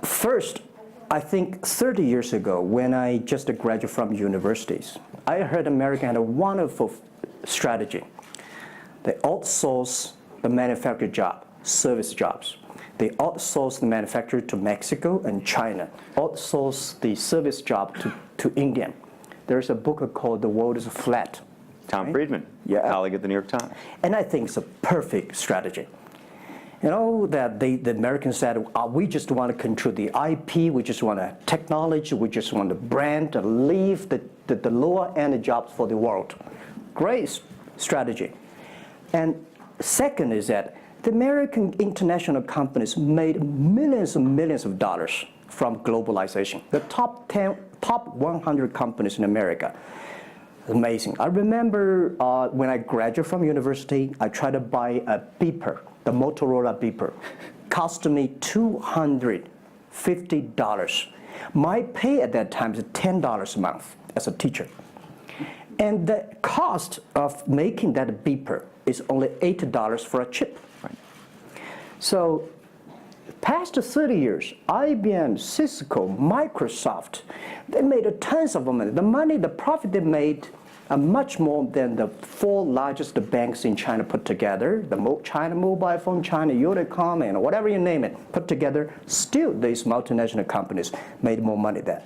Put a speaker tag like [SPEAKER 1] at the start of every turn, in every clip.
[SPEAKER 1] First, I think 30 years ago, when I just graduated from universities, I heard America had a wonderful strategy. They outsource the manufacturing job, service jobs. They outsource the manufacturer to Mexico and China, outsource the service job to India. There's a book called The World is Flat.
[SPEAKER 2] Tom Friedman, colleague at the New York Times.
[SPEAKER 1] And I think it's a perfect strategy. You know, that the Americans said, we just want to control the IP, we just want technology, we just want the brand, to leave the lower end jobs for the world. Great strategy. And second is that the American international companies made millions and millions of dollars from globalization. The top 100 companies in America. Amazing. I remember when I graduated from university, I tried to buy a beeper, the Motorola beeper. Cost me $250. My pay at that time is $10 a month as a teacher. And the cost of making that beeper is only $8 for a chip. Right. So past 30 years, IBM, Cisco, Microsoft, they made tons of money. The profit they made are much more than the 4 largest banks in China put together, the China Mobile Phone, China Unicom, and whatever you name it, put together. Still, these multinational companies made more money than.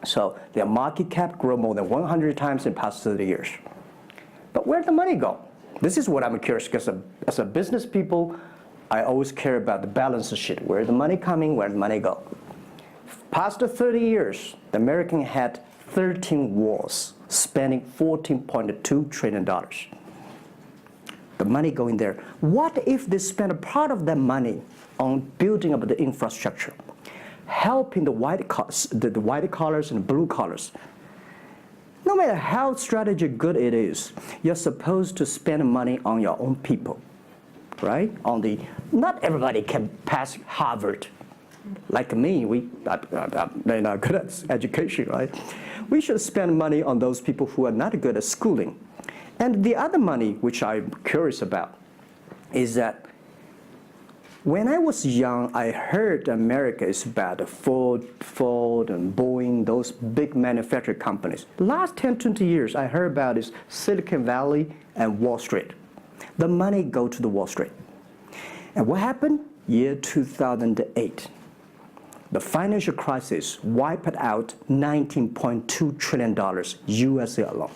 [SPEAKER 1] So their market cap grew more than 100 times in the past 30 years. But where'd the money go? This is what I'm curious, because as a business people, I always care about the balance sheet. Where's the money coming? Where'd the money go? Past 30 years, the American had 13 wars, spending $14.2 trillion. The money going there. What if they spend a part of that money on building up the infrastructure, helping the white collars and blue collars? No matter how strategy good it is, you're supposed to spend money on your own people, right? Not everybody can pass Harvard. Like me, they're not good at education, right? We should spend money on those people who are not good at schooling. And the other money, which I'm curious about, is that when I was young, I heard America is about Ford and Boeing, those big manufacturing companies. Last 10, 20 years, I heard about is Silicon Valley and Wall Street. The money go to the Wall Street. And what happened? Year 2008. The financial crisis wiped out $19.2 trillion USA alone.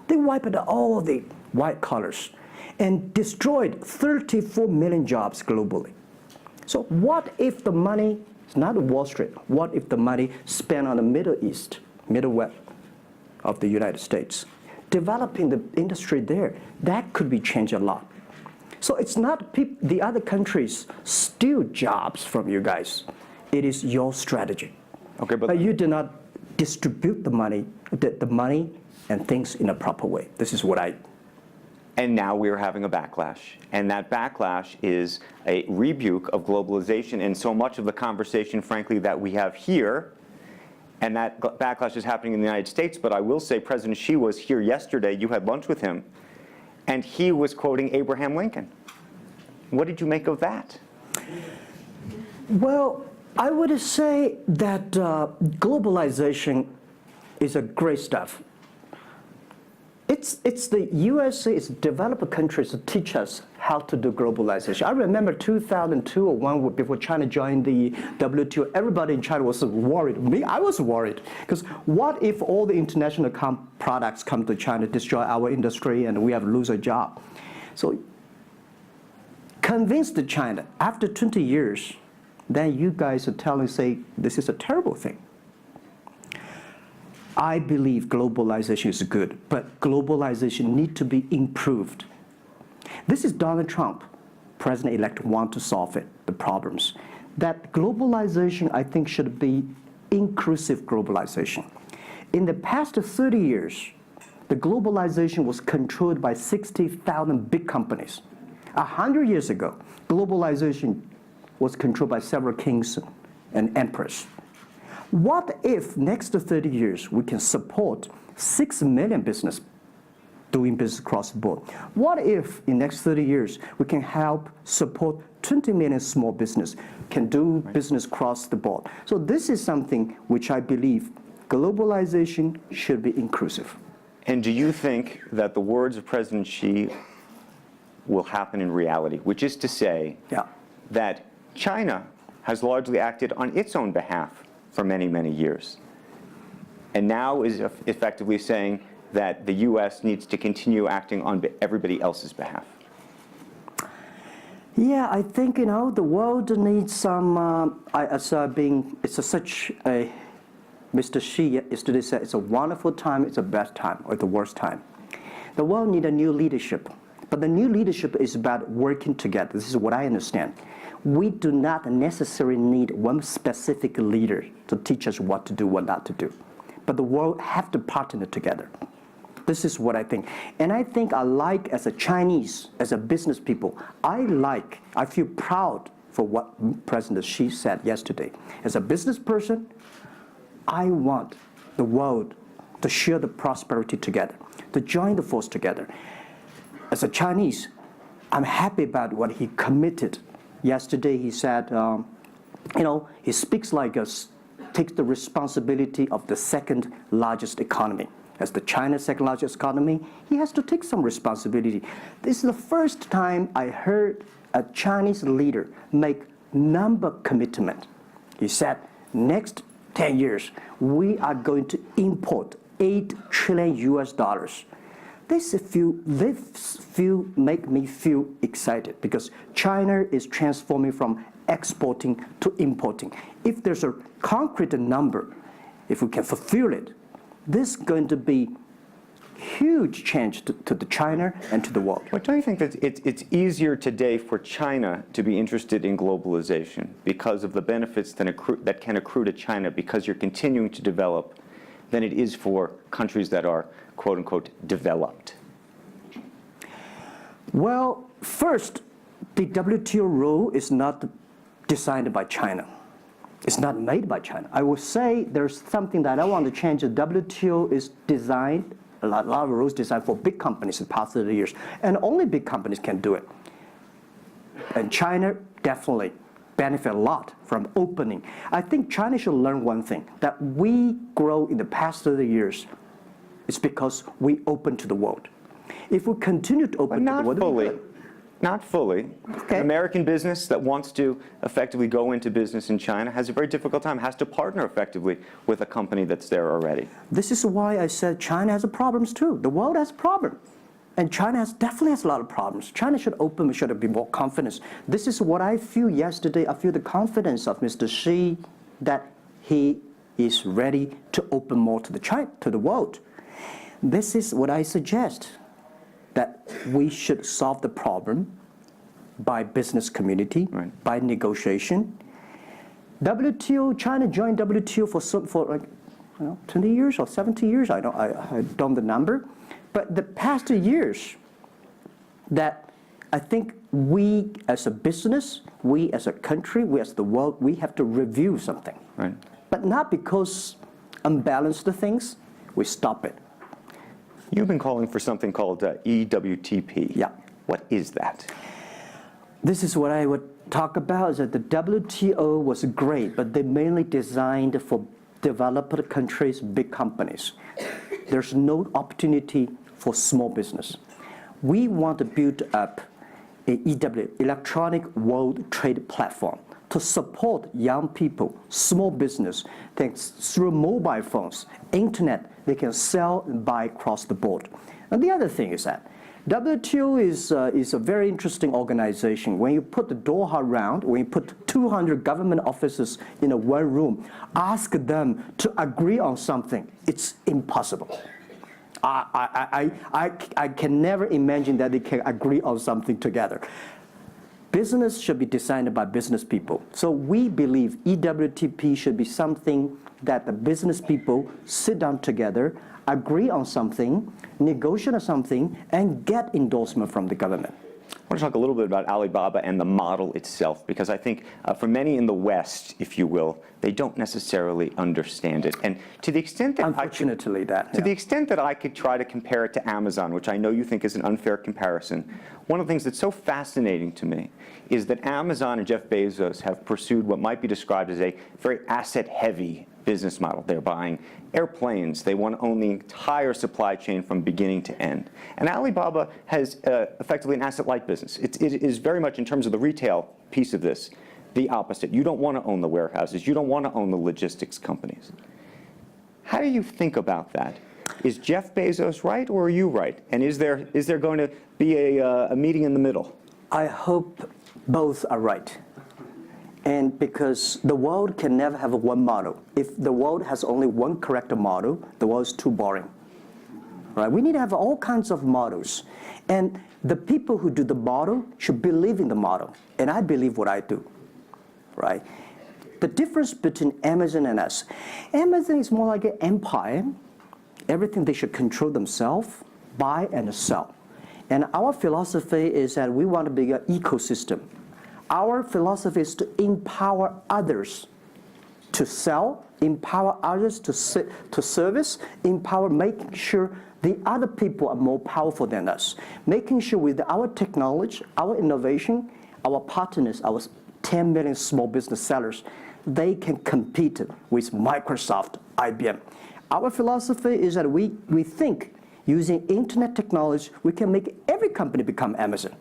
[SPEAKER 1] They wiped out all the white collars and destroyed 34 million jobs globally. So what if the money is not Wall Street? What if the money spent on the Middle East, Middle West of the United States, developing the industry there? That could be changed a lot. So it's not the other countries steal jobs from you guys. It is your strategy. Okay, but you do not distribute the money and things in a proper way. This is what I.
[SPEAKER 2] And now we're having a backlash. And that backlash is a rebuke of globalization. And so much of the conversation, frankly, that we have here, and that backlash is happening in the United States. But I will say President Xi was here yesterday. You had lunch with him. And he was quoting Abraham Lincoln. What did you make of that?
[SPEAKER 1] Well, I would say that globalization is a great stuff. It's the USA, it's developed countries to teach us how to do globalization. I remember 2002 or 1 before China joined the WTO, everybody in China was worried. Me, I was worried. Because what if all the international products come to China, destroy our industry, and we have to lose a job? So convince China, after 20 years, then you guys are say, this is a terrible thing. I believe globalization is good, but globalization needs to be improved. This is Donald Trump, President-elect, want to solve it, the problems. That globalization, I think, should be inclusive globalization. In the past 30 years, the globalization was controlled by 60,000 big companies. 100 years ago, globalization was controlled by several kings and emperors. What if next 30 years we can support 6 million business doing business across the board. What if in the next 30 years we can help support 20 million small business can do business across the board? So this is something which I believe globalization should be inclusive.
[SPEAKER 2] And do you think that the words of President Xi will happen in reality, which is to say that China has largely acted on its own behalf for many, many years, and now is effectively saying that the U.S. needs to continue acting on everybody else's behalf?
[SPEAKER 1] Yeah, I think, the world needs some, such a, Mr. Xi yesterday said it's a wonderful time, it's a best time, or the worst time. The world needs a new leadership, but the new leadership is about working together. This is what I understand. We do not necessarily need one specific leader to teach us what to do, what not to do. But the world have to partner together. This is what I think. And I think as a Chinese, as a business people, I feel proud for what President Xi said yesterday. As a business person, I want the world to share the prosperity together, to join the force together. As a Chinese, I'm happy about what he committed. Yesterday he said, he speaks like us, takes the responsibility of the second largest economy. As the China's second largest economy, he has to take some responsibility. This is the first time I heard a Chinese leader make number commitment. He said, next 10 years, we are going to import $8 trillion US. This make me feel excited because China is transforming from exporting to importing. If there's a concrete number, if we can fulfill it, this is going to be huge change to the China and to the world.
[SPEAKER 2] But don't you think that it's easier today for China to be interested in globalization because of the benefits that can accrue to China because you're continuing to develop than it is for countries that are, quote unquote, developed?
[SPEAKER 1] Well, first, the WTO rule is not designed by China. It's not made by China. I will say there's something that I want to change. The WTO is designed, a lot of rules designed for big companies in the past 30 years, and only big companies can do it. And China definitely benefit a lot from opening. I think China should learn one thing, that we grow in the past 30 years. It's because we open to the world. If we continue to open to the world,
[SPEAKER 2] not fully.
[SPEAKER 1] Okay.
[SPEAKER 2] An American business that wants to effectively go into business in China has a very difficult time, has to partner effectively with a company that's there already.
[SPEAKER 1] This is why I said China has problems too. The world has problems. And China definitely has a lot of problems. China should open, should be more confidence. This is what I feel yesterday. I feel the confidence of Mr. Xi that he is ready to open more to the world. This is what I suggest, that we should solve the problem by business community, by negotiation. WTO, China joined WTO for like 20 years or 70 years. I don't know the number. But the past 2 years, that I think we as a business, we as a country, we as the world, we have to review something.
[SPEAKER 2] Right.
[SPEAKER 1] But not because unbalanced things, we stop it.
[SPEAKER 2] You've been calling for something called EWTP.
[SPEAKER 1] Yeah.
[SPEAKER 2] What is that?
[SPEAKER 1] This is what I would talk about, is that the WTO was great, but they mainly designed for developed countries, big companies. There's no opportunity for small business. We want to build up a EW, Electronic World Trade Platform, to support young people, small business, thanks through mobile phones, internet, they can sell and buy across the board. And the other thing is that WTO is a very interesting organization. When you put the Doha round, when you put 200 government officers in one room, ask them to agree on something, it's impossible. I can never imagine that they can agree on something together. Business should be designed by business people. So we believe EWTP should be something that the business people sit down together, agree on something, negotiate on something, and get endorsement from the government.
[SPEAKER 2] I want to talk a little bit about Alibaba and the model itself, because I think for many in the West, if you will, they don't necessarily understand it. And to the extent that the extent that I could try to compare it to Amazon, which I know you think is an unfair comparison, one of the things that's so fascinating to me is that Amazon and Jeff Bezos have pursued what might be described as a very asset-heavy business model. They're buying airplanes. They want to own the entire supply chain from beginning to end. And Alibaba has effectively an asset-light business. It is very much, in terms of the retail piece of this, the opposite. You don't want to own the warehouses. You don't want to own the logistics companies. How do you think about that? Is Jeff Bezos right, or are you right? And is there going to be a meeting in the middle?
[SPEAKER 1] I hope both are right. And because the world can never have one model. If the world has only one correct model, the world is too boring. Right? We need to have all kinds of models. And the people who do the model should believe in the model. And I believe what I do. Right? The difference between Amazon and us. Amazon is more like an empire. Everything they should control themselves, buy and sell. And our philosophy is that we want to be an ecosystem. Our philosophy is to empower others to sell, empower others to service, empower making sure the other people are more powerful than us. Making sure with our technology, our innovation, our partners, our 10 million small business sellers, they can compete with Microsoft, IBM. Our philosophy is that we think using internet technology, we can make every company become Amazon.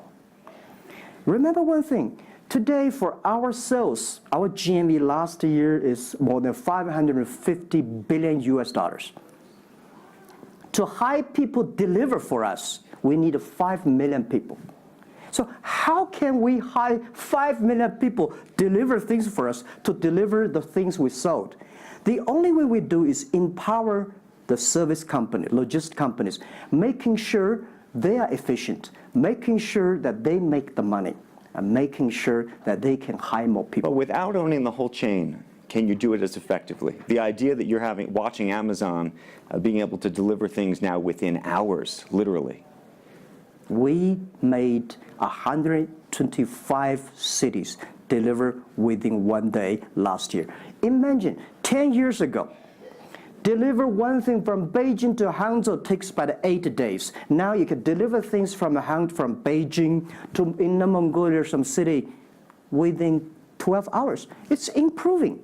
[SPEAKER 1] Remember one thing. Today, for our sales, our GMV last year is more than 550 billion US dollars. To hire people deliver for us, we need 5 million people. So how can we hire 5 million people deliver things for us to deliver the things we sold? The only way we do is empower the service company, logistics companies, making sure they are efficient, making sure that they make the money, and making sure that they can hire more people.
[SPEAKER 2] But without owning the whole chain, can you do it as effectively? The idea that you're watching Amazon being able to deliver things now within hours, literally.
[SPEAKER 1] We made 125 cities deliver within 1 day last year. Imagine, 10 years ago, deliver one thing from Beijing to Hangzhou takes about 8 days. Now you can deliver things from Beijing to Inner Mongolia or some city within 12 hours. It's improving.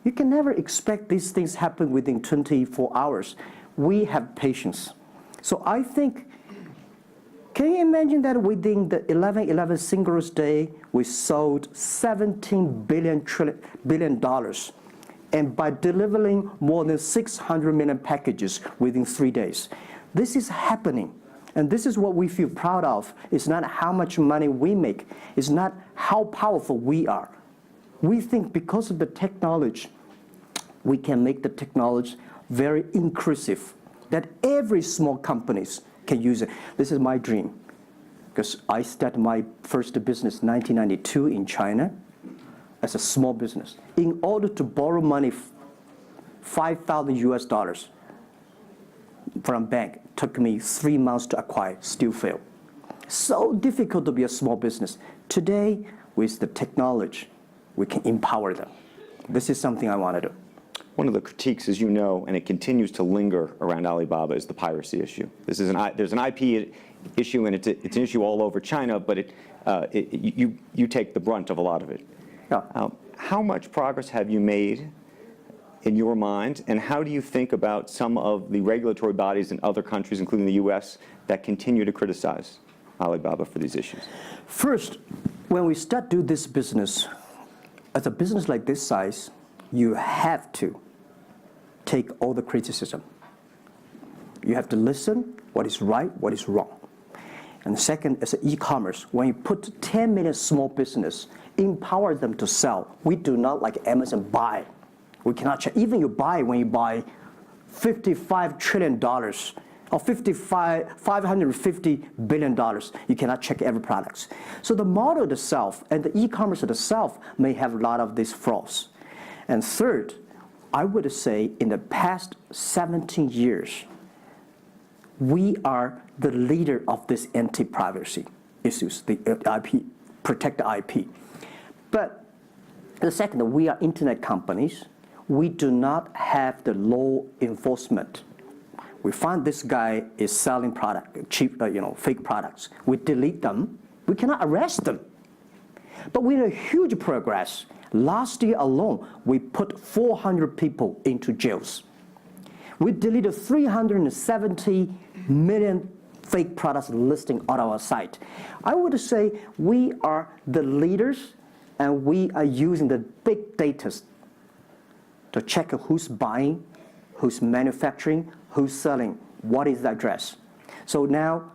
[SPEAKER 1] You can never expect these things happen within 24 hours. We have patience. So I think, can you imagine that within the 11/11 Singles Day, we sold $17 billion. And by delivering more than 600 million packages within 3 days. This is happening. And this is what we feel proud of. It's not how much money we make. It's not how powerful we are. We think because of the technology, we can make the technology very inclusive, that every small companies can use it. This is my dream. Because I started my first business in 1992 in China. As a small business. In order to borrow money, 5,000 US dollars from a bank, took me 3 months to acquire, still failed. So difficult to be a small business. Today, with the technology, we can empower them. This is something I want to do.
[SPEAKER 2] One of the critiques, as you know, and it continues to linger around Alibaba, is the piracy issue. There's an IP issue, and it's an issue all over China, but you take the brunt of a lot of it. How much progress have you made in your mind, and how do you think about some of the regulatory bodies in other countries, including the US, that continue to criticize Alibaba for these issues?
[SPEAKER 1] First, when we start do this business, as a business like this size, you have to take all the criticism. You have to listen what is right, what is wrong. And second, as an e-commerce, when you put 10 million small business, empower them to sell. We do not like Amazon buy. We cannot check. Even you buy, when you buy $55 trillion or $550 billion, you cannot check every product. So the model itself and the e-commerce itself may have a lot of these flaws. And third, I would say in the past 17 years, we are the leader of this anti-privacy. issues, the IP, protect the IP. But the second, we are internet companies. We do not have the law enforcement. We find this guy is selling cheap, fake products. We delete them. We cannot arrest them. But we had huge progress. Last year alone, we put 400 people into jails. We deleted 370 million fake products listing on our site. I would say we are the leaders, and we are using the big data to check who's buying, who's manufacturing, who's selling, what is the address. So now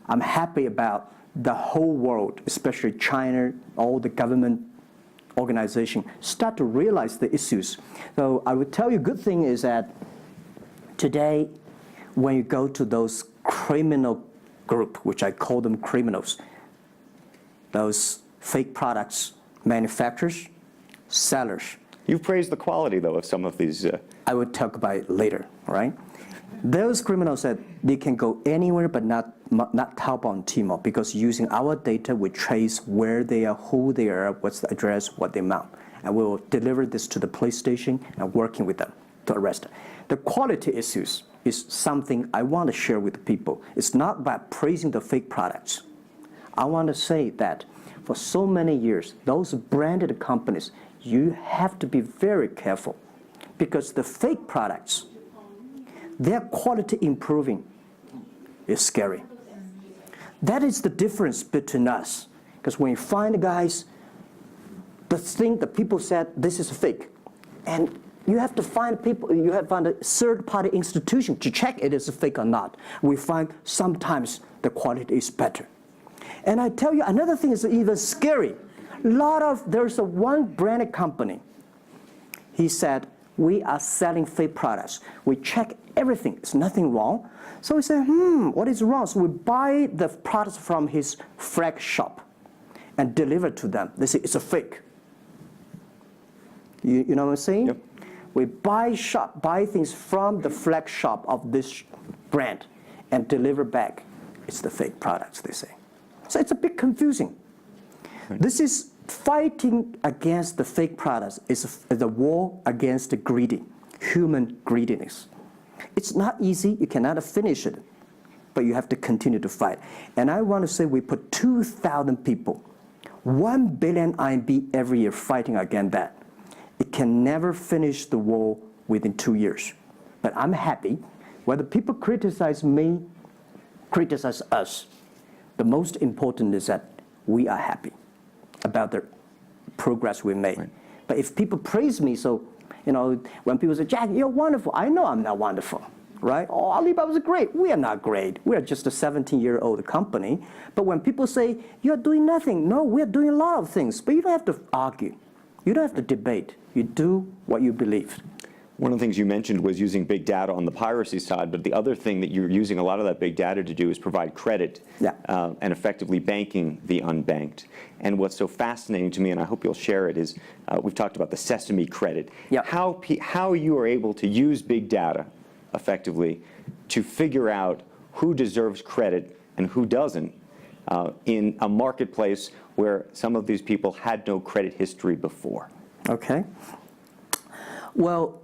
[SPEAKER 1] I'm happy about the whole world, especially China, all the government organization, start to realize the issues. So I would tell you, good thing is that today, when you go to those criminal group, which I call them criminals, those fake products manufacturers, sellers.
[SPEAKER 2] You've praised the quality, though, of some of these.
[SPEAKER 1] I would talk about it later, right? Those criminals said they can go anywhere but not Taobao and Tmall, because using our data, we trace where they are, who they are, what's the address, what the amount. And we will deliver this to the police station and working with them to arrest them. The quality issues is something I want to share with people. It's not about praising the fake products. I want to say that for so many years, those branded companies, you have to be very careful, because the fake products, their quality improving is scary. That is the difference between us. Because when you find guys, the people said this is fake, and you have to find people, you have to find a third-party institution to check it is fake or not. We find sometimes the quality is better. And I tell you, another thing is even scary. There's one branded company. He said, we are selling fake products. We check everything, there's nothing wrong. So we say, what is wrong? So we buy the products from his flag shop and deliver to them. They say, it's a fake. You know what I'm saying?
[SPEAKER 2] Yep.
[SPEAKER 1] We buy things from the flag shop of this brand and deliver back. It's the fake products, they say. So it's a bit confusing. Right. This is fighting against the fake products is a war against the human greediness. It's not easy, you cannot finish it, but you have to continue to fight. And I want to say we put 2,000 people, 1 billion RMB every year fighting against that. It can never finish the war within 2 years. But I'm happy. Whether people criticize me, criticize us, the most important is that we are happy about the progress we made. Right. But if people praise me, so, when people say, Jack, you're wonderful, I know I'm not wonderful, right? Oh, Alibaba's great. We are not great. We are just a 17-year-old company. But when people say, you're doing nothing, no, we're doing a lot of things. But you don't have to argue. You don't have to debate. You do what you believe.
[SPEAKER 2] One of the things you mentioned was using big data on the piracy side, but the other thing that you're using a lot of that big data to do is provide credit and effectively banking the unbanked. And what's so fascinating to me, and I hope you'll share it, is we've talked about the Sesame credit. Yep. How you are able to use big data effectively to figure out who deserves credit and who doesn't in a marketplace where some of these people had no credit history before.
[SPEAKER 1] Okay. Well,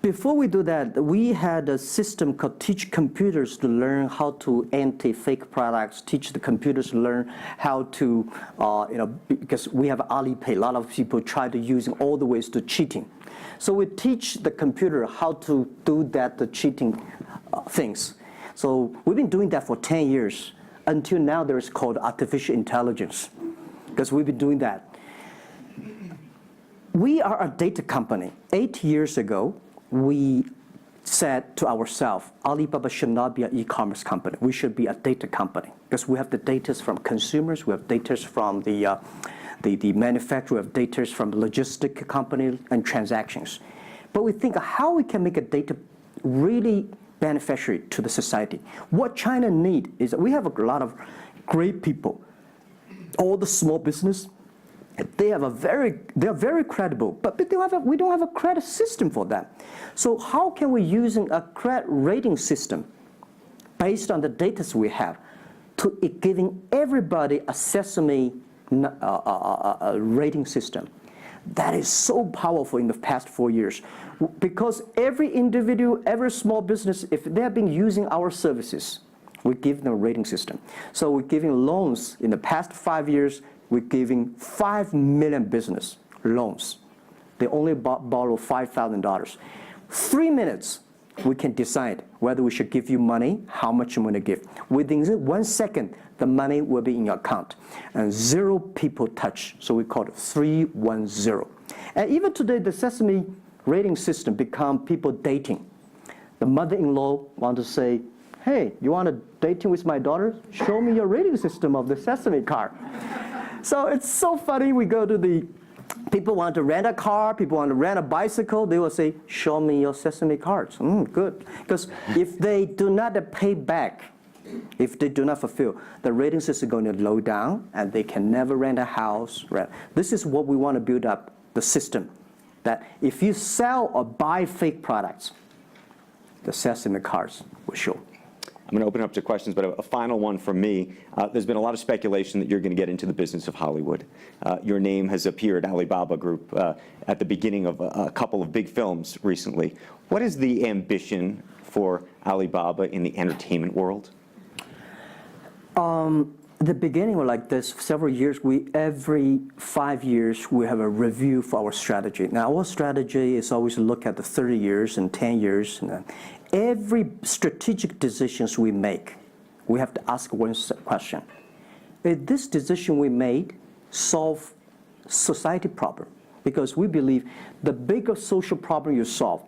[SPEAKER 1] before we do that, we had a system called Teach Computers to learn how to anti-fake products, teach the computers to learn how to, because we have Alipay, a lot of people try to use all the ways to cheating. So we teach the computer how to do that, the cheating things. So we've been doing that for 10 years. Until now, there's called artificial intelligence, because we've been doing that. We are a data company. 8 years ago, we said to ourselves, Alibaba should not be an e-commerce company. We should be a data company, because we have the data from consumers, we have data from the manufacturer, we have data from the logistic company and transactions. But we think how we can make a data really beneficiary to the society. What China needs is that we have a lot of great people, all the small business. They are very credible, but we don't have a credit system for them. So how can we, using a credit rating system based on the data we have, to giving everybody a Sesame rating system. That is so powerful in the past 4 years, because every individual, every small business, if they have been using our services, we give them a rating system. So we're giving loans in the past 5 years. We're giving 5 million business loans. They only borrow $5,000. 3 minutes, we can decide whether we should give you money, how much I'm going to give. Within 1 second, the money will be in your account. And 0 people touch, so we call it 310. And even today, the Sesame rating system become people dating. The mother-in-law want to say, hey, you want to dating with my daughter? Show me your rating system of the Sesame car. So it's so funny. We go to the, people want to rent a car, people want to rent a bicycle. They will say, show me your Sesame cards. Good. Because if they do not pay back, if they do not fulfill, the rating system is going to low down, and they can never rent a house. This is what we want to build up, the system, that if you sell or buy fake products, the Sesame cards will show.
[SPEAKER 2] I'm going to open up to questions, but a final one from me. There's been a lot of speculation that you're going to get into the business of Hollywood. Your name has appeared, Alibaba Group, at the beginning of a couple of big films recently. What is the ambition for Alibaba in the entertainment world?
[SPEAKER 1] The beginning was like this. Several years, every 5 years, we have a review for our strategy. Now, our strategy is always look at the 30 years and 10 years. And every strategic decisions we make, we have to ask one question. Is this decision we made solve society problem? Because we believe the bigger social problem you solve,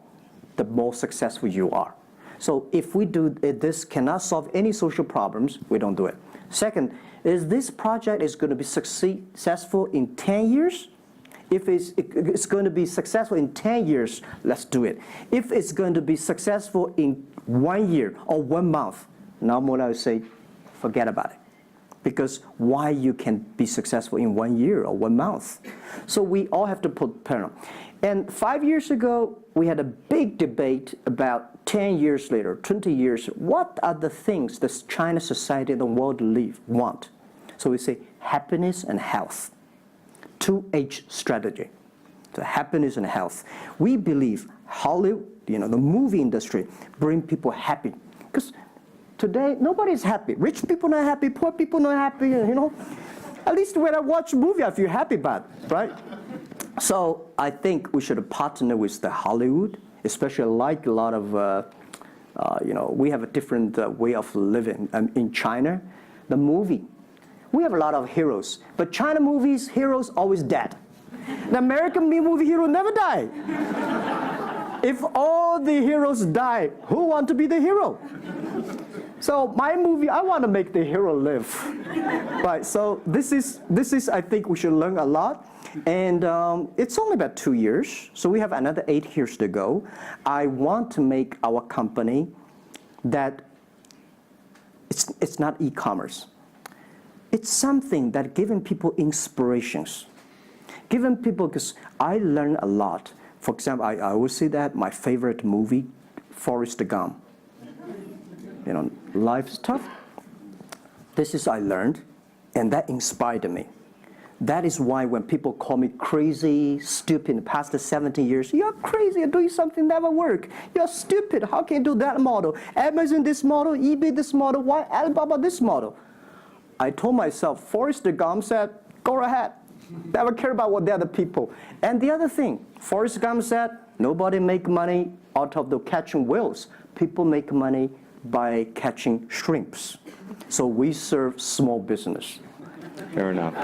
[SPEAKER 1] the more successful you are. So if we do this cannot solve any social problems, we don't do it. Second, is this project is going to be successful in 10 years? If it's going to be successful in 10 years, let's do it. If it's going to be successful in 1 year or 1 month, normally I would say, forget about it. Because why you can be successful in 1 year or 1 month? So we all have to put pen. And 5 years ago, we had a big debate about 10 years later, 20 years, what are the things that China society and the world want? So we say happiness and health. 2H strategy. So happiness and health. We believe Hollywood, the movie industry, bring people happy. Because today, nobody's happy. Rich people not happy, poor people not happy, At least when I watch a movie, I feel happy about it, right? So I think we should partner with the Hollywood, especially like a lot of, we have a different way of living. In China, the movie, we have a lot of heroes. But China movies, heroes always dead. The American movie hero never die. If all the heroes die, who want to be the hero? So my movie, I want to make the hero live. Right, so this is, I think we should learn a lot. And it's only about 2 years, so we have another 8 years to go. I want to make our company that it's not e-commerce. It's something that giving people inspirations. Giving people, because I learn a lot. For example, I always say that my favorite movie, Forrest Gump. Life's tough. This is I learned, and that inspired me. That is why when people call me crazy, stupid in the past 17 years, you're crazy, you're doing something never work. You're stupid, how can you do that model? Amazon this model, eBay this model, why Alibaba this model? I told myself, Forrest Gump said, go ahead. Never care about what the other people. And the other thing, Forrest Gump said, nobody make money out of the catching whales. People make money by catching shrimps. So we serve small business.
[SPEAKER 2] Fair enough.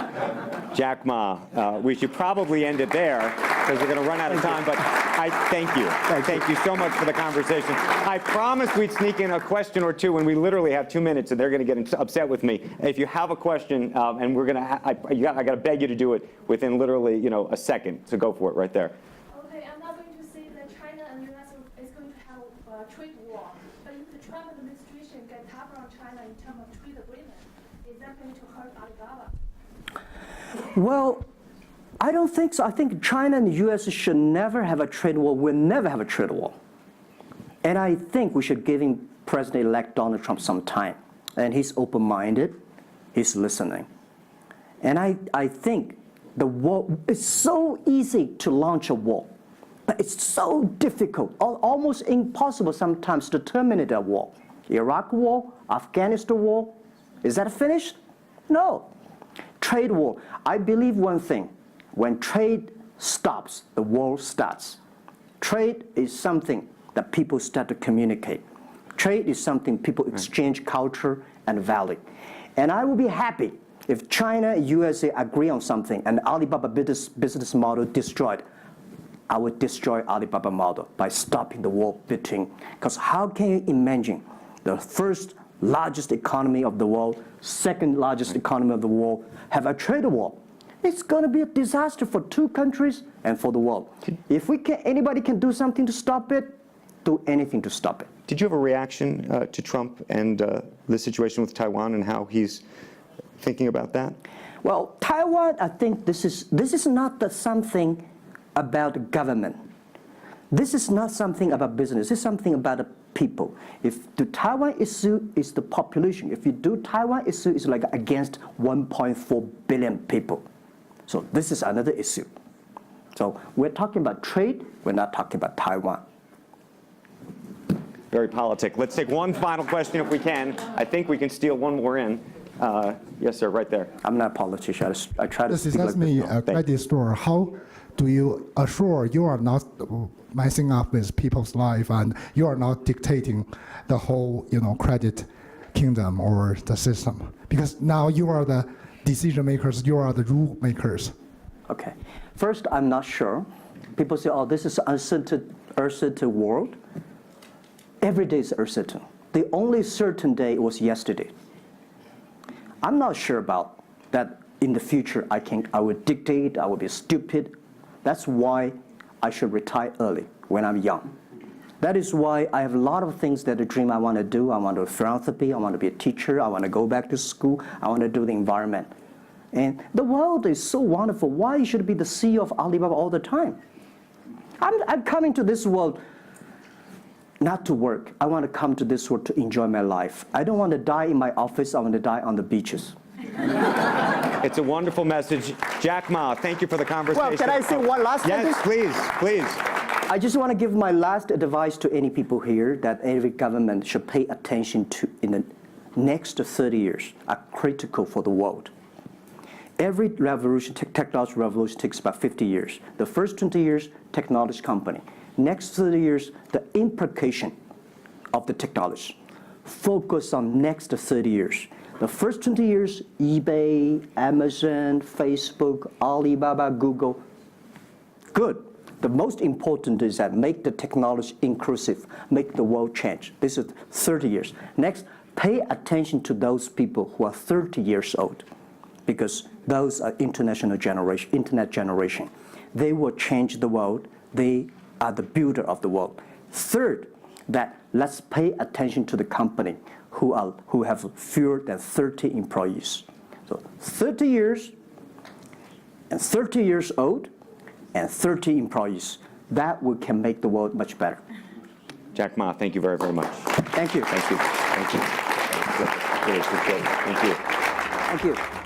[SPEAKER 2] Jack Ma, we should probably end it there because we're going to run out of time, but I thank you. Thank you so much for the conversation. I promised we'd sneak in a question or two, and we literally have 2 minutes, and they're going to get upset with me. If you have a question, and we're going to, I got to beg you to do it within literally, a second, so go for it right there.
[SPEAKER 3] Okay, I'm not going to say that China and the US is going to have a trade war, but if the Trump administration gets tougher on China in terms of trade agreement, is that going to hurt Alibaba?
[SPEAKER 1] Well, I don't think so. I think China and the US should never have a trade war. We'll never have a trade war. And I think we should give President-elect Donald Trump some time. and he's open-minded, he's listening. And I think the war, it's so easy to launch a war, but it's so difficult, almost impossible sometimes to terminate a war. Iraq war, Afghanistan war, is that finished? No. Trade war, I believe one thing, when trade stops, the war starts. Trade is something that people start to communicate. Trade is something people exchange culture and value. And I will be happy if China and USA agree on something and Alibaba business model destroyed. I would destroy Alibaba model by stopping the war between, because how can you imagine the first largest economy of the world, second largest economy of the world, have a trade war? It's going to be a disaster for two countries and for the world. If anybody can do something to stop it, do anything to stop it.
[SPEAKER 2] Did you have a reaction to Trump and the situation with Taiwan and how he's thinking about that?
[SPEAKER 1] Well, Taiwan, I think this is not something about government. This is not something about business. This is something about the people. If the Taiwan issue is the population, if you do Taiwan issue, it's like against 1.4 billion people. So this is another issue. So we're talking about trade, we're not talking about Taiwan.
[SPEAKER 2] Very politic. Let's take one final question if we can. I think we can steal one more in. Yes, sir, right there.
[SPEAKER 1] I'm not a politician. I try to
[SPEAKER 4] This
[SPEAKER 1] speak
[SPEAKER 4] is
[SPEAKER 1] like
[SPEAKER 4] me,
[SPEAKER 1] this.
[SPEAKER 4] a credit store. How do you assure you are not messing up with people's life and you are not dictating the whole, credit kingdom or the system? Because now you are the decision makers, you are the rule makers.
[SPEAKER 1] Okay. First, I'm not sure. People say, oh, this is uncertain world. Every day is uncertain. The only certain day was yesterday. I'm not sure about that in the future I would dictate, I would be stupid. That's why I should retire early when I'm young. That is why I have a lot of things that I dream I want to do. I want to do philanthropy, I want to be a teacher, I want to go back to school, I want to do the environment. And the world is so wonderful. Why should I be the CEO of Alibaba all the time? I'm coming to this world not to work. I want to come to this world to enjoy my life. I don't want to die in my office. I want to die on the beaches.
[SPEAKER 2] It's a wonderful message. Jack Ma, thank you for the conversation.
[SPEAKER 1] Well, can I say one last thing?
[SPEAKER 2] Yes, please, please.
[SPEAKER 1] I just want to give my last advice to any people here that every government should pay attention to in the next 30 years are critical for the world. Every revolution, technology revolution takes about 50 years. The first 20 years, technology company. Next 30 years, the implication of the technology. Focus on next 30 years. The first 20 years, eBay, Amazon, Facebook, Alibaba, Google, good. The most important is that make the technology inclusive, make the world change. This is 30 years. Next, pay attention to those people who are 30 years old, because those are internet generation. They will change the world. They are the builder of the world. Third, that let's pay attention to the company who have fewer than 30 employees. So 30 years and 30 years old and 30 employees. That can make the world much better.
[SPEAKER 2] Jack Ma, thank you very, very much.
[SPEAKER 1] Thank you.
[SPEAKER 2] Thank you. Thank you. Really appreciate it. Thank you.
[SPEAKER 1] Thank you.